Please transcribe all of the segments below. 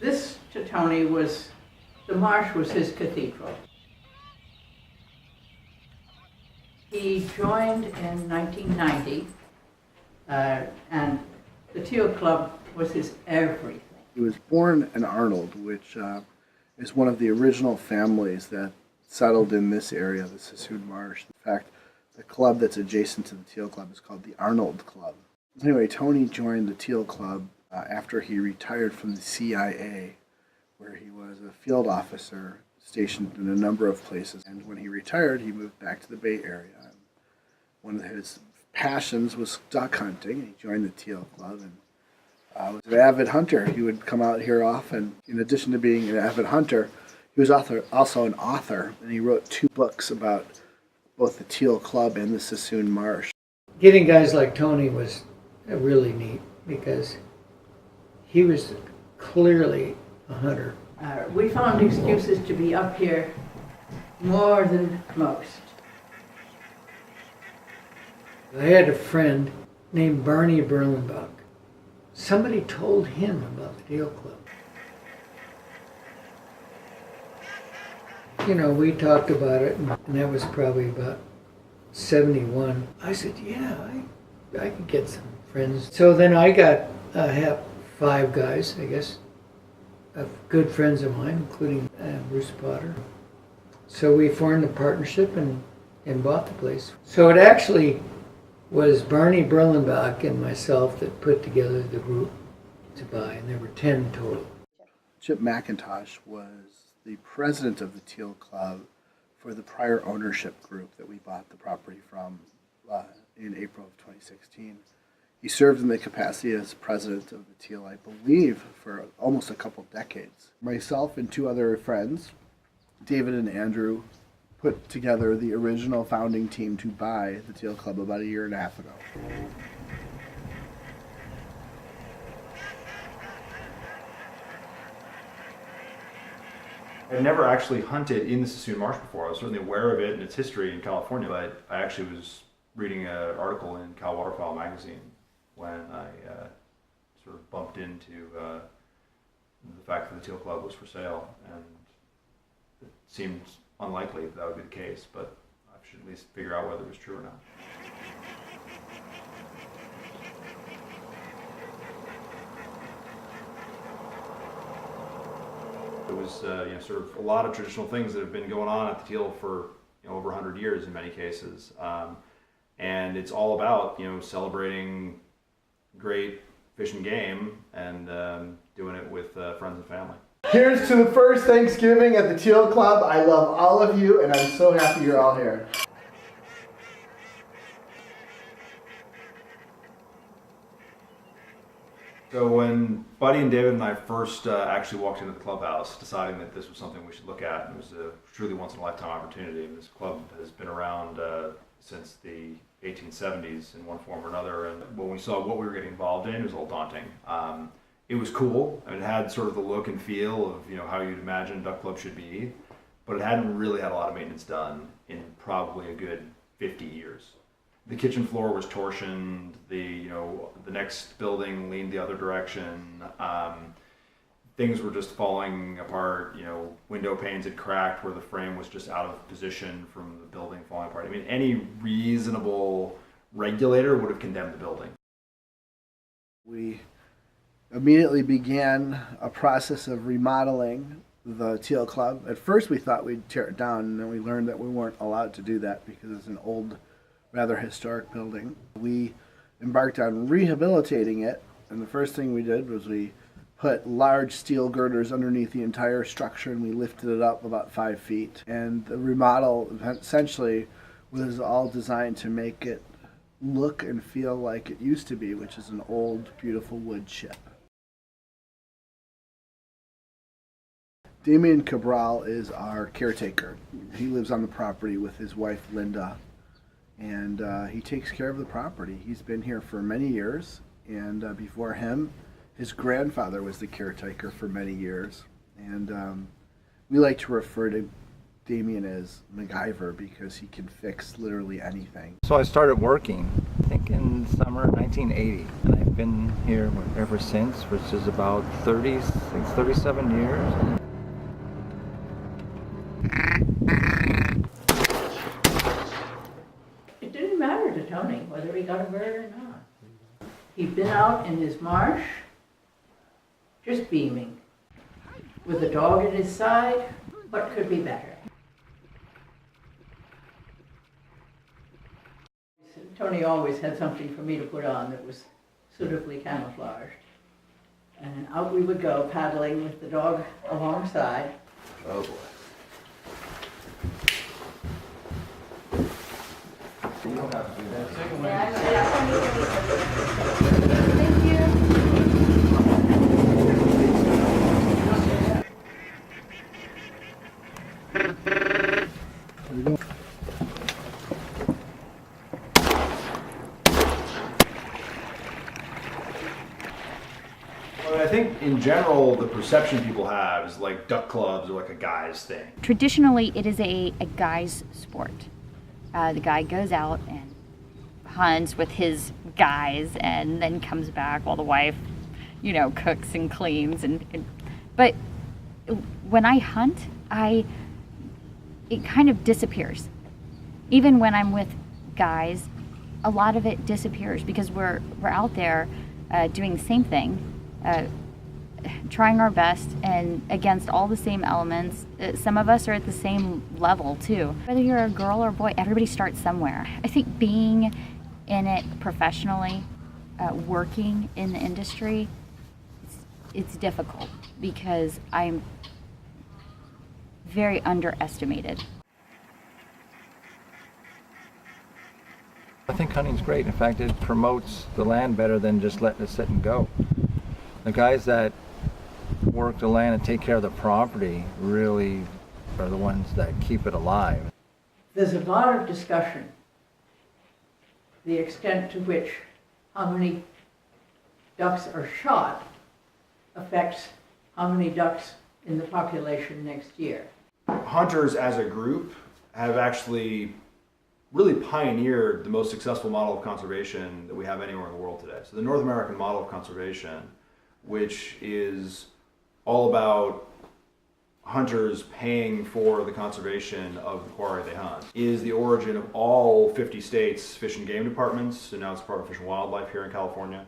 This to Tony was, the marsh was his cathedral. He joined in 1990, and the Teal Club was his everything. He was born in Arnold, which is one of the original families that settled in this area, the Sassoon Marsh. In fact, the club that's adjacent to the Teal Club is called the Arnold Club. Anyway, Tony joined the Teal Club after he retired from the CIA, where he was a field officer stationed in a number of places. And when he retired, he moved back to the Bay Area. One of his passions was duck hunting. He joined the Teal Club and was an avid hunter. He would come out here often. In addition to being an avid hunter, he was also an author, and he wrote 2 books about both the Teal Club and the Sassoon Marsh. Getting guys like Tony was really neat because he was clearly a hunter. We found excuses to be up here more than most. I had a friend named Barney Berlenbach. Somebody told him about the Teal Club. You know, we talked about it, and that was probably about 71. I said, yeah, I could get some friends. So then I got 5 guys, I guess, of good friends of mine, including Bruce Potter. So we formed a partnership and bought the place. So it actually was Barney Berlenbach and myself that put together the group to buy, and there were 10 total. Chip McIntosh was the president of the Teal Club for the prior ownership group that we bought the property from in April of 2016. He served in the capacity as president of the Teal, I believe, for almost a couple decades. Myself and 2 other friends, David and Andrew, put together the original founding team to buy the Teal Club about 1.5 years ago. I'd never actually hunted in the Sassoon Marsh before. I was certainly aware of it and its history in California, but I actually was reading an article in Cal Waterfowl magazine when I sort of bumped into the fact that the Teal Club was for sale, and it seemed unlikely that would be the case, but I should at least figure out whether it was true or not. It was sort of a lot of traditional things that have been going on at the Teal for over 100 years in many cases, and it's all about celebrating great fish and game and doing it with friends and family. Here's to the first Thanksgiving at the Teal Club. I love all of you, and I'm so happy you're all here. So when Buddy and David and I first actually walked into the clubhouse, deciding that this was something we should look at, it was a truly once-in-a-lifetime opportunity. This club has been around since the 1870s in one form or another, and when we saw what we were getting involved in, it was a little daunting. It was cool. I mean, it had sort of the look and feel of how you'd imagine a duck club should be, but it hadn't really had a lot of maintenance done in probably a good 50 years. The kitchen floor was torsioned. The next building leaned the other direction. Things were just falling apart. Window panes had cracked where the frame was just out of position from the building falling apart. I mean, any reasonable regulator would have condemned the building. We immediately began a process of remodeling the Teal Club. At first we thought we'd tear it down, and then we learned that we weren't allowed to do that because it's an old, rather historic building. We embarked on rehabilitating it, and the first thing we did was we put large steel girders underneath the entire structure, and we lifted it up about 5 feet. And the remodel essentially was all designed to make it look and feel like it used to be, which is an old, beautiful wood ship. Damien Cabral is our caretaker. He lives on the property with his wife, Linda, and he takes care of the property. He's been here for many years, and before him, his grandfather was the caretaker for many years. And we like to refer to Damien as MacGyver because he can fix literally anything. So I started working, I think in summer 1980, and been here ever since, which is about 37 years. It didn't matter to Tony whether he got a bird or not. He'd been out in his marsh, just beaming. With a dog at his side, what could be better? Tony always had something for me to put on that was suitably camouflaged. And out we would go paddling with the dog alongside. Oh boy. You don't have to do that. Thank you. Well, I think in general, the perception people have is like duck clubs are like a guy's thing. Traditionally, it is a guy's sport. The guy goes out and hunts with his guys and then comes back while the wife, cooks and cleans. But when I hunt, it kind of disappears. Even when I'm with guys, a lot of it disappears because we're out there doing the same thing, trying our best and against all the same elements. Some of us are at the same level too. Whether you're a girl or a boy, everybody starts somewhere. I think being in it professionally, working in the industry, it's difficult because I'm very underestimated. I think hunting's great. In fact, it promotes the land better than just letting it sit and go. The guys that work the land and take care of the property really are the ones that keep it alive. There's a lot of discussion, the extent to which how many ducks are shot affects how many ducks in the population next year. Hunters as a group have actually really pioneered the most successful model of conservation that we have anywhere in the world today. So the North American model of conservation, which is all about hunters paying for the conservation of the quarry they hunt, is the origin of all 50 states' fish and game departments, and now it's part of Fish and Wildlife here in California.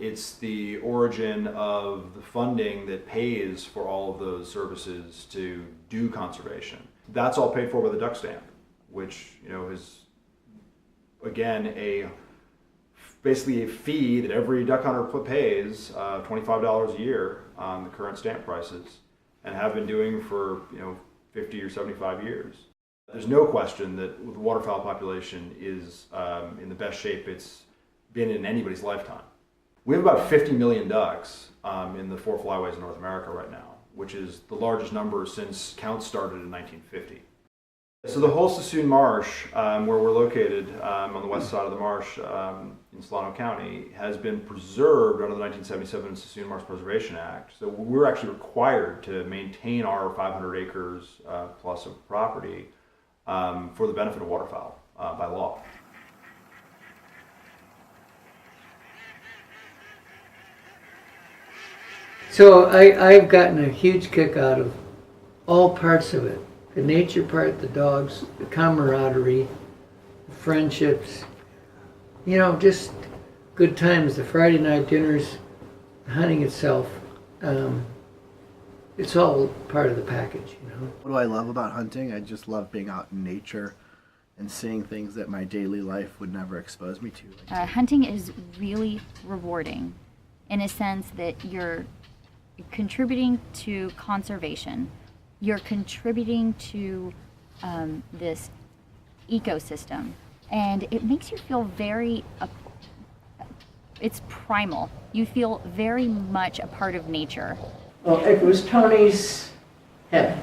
It's the origin of the funding that pays for all of those services to do conservation. That's all paid for by the duck stamp, which is again basically a fee that every duck hunter pays, $25 a year on the current stamp prices, and have been doing for 50 or 75 years. There's no question that the waterfowl population is in the best shape it's been in anybody's lifetime. We have about 50 million ducks in the 4 flyways in North America right now, which is the largest number since counts started in 1950. So the whole Sassoon Marsh, where we're located on the west side of the marsh in Solano County, has been preserved under the 1977 Sassoon Marsh Preservation Act. So we're actually required to maintain our 500 acres plus of property for the benefit of waterfowl by law. So I've gotten a huge kick out of all parts of it. The nature part, the dogs, the camaraderie, the friendships, just good times, the Friday night dinners, the hunting itself. It's all part of the package, What do I love about hunting? I just love being out in nature and seeing things that my daily life would never expose me to. Hunting is really rewarding in a sense that you're contributing to conservation. You're contributing to this ecosystem, and it makes you feel very, it's primal. You feel very much a part of nature. Well, it was Tony's heaven.